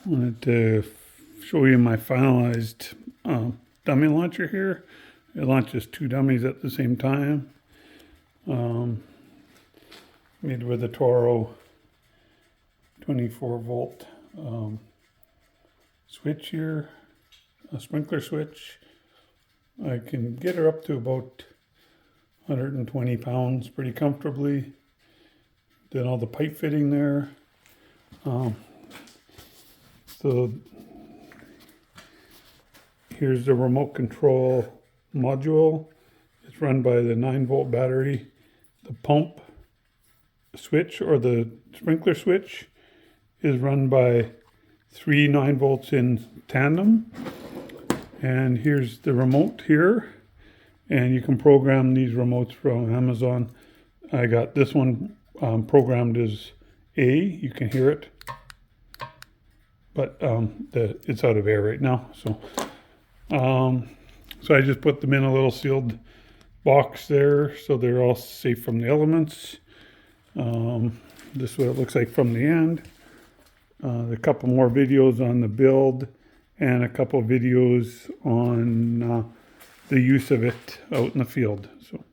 Wanted to show you my finalized dummy launcher here. It launches 2 dummies at the same time. Made with a Toro 24 volt switch here, a sprinkler switch. I can get her up to about 120 pounds pretty comfortably. Did all the pipe fitting there. So here's the remote control module. It's run by the 9-volt battery. The pump switch or the sprinkler switch is run by 3 9-volts in tandem. And here's the remote here. And you can program these remotes from Amazon. I got this one programmed as A. You can hear it. But it's out of air right now. So I just put them in a little sealed box there so they're all safe from the elements. This is what it looks like from the end. A couple more videos on the build and a couple of videos on the use of it out in the field. So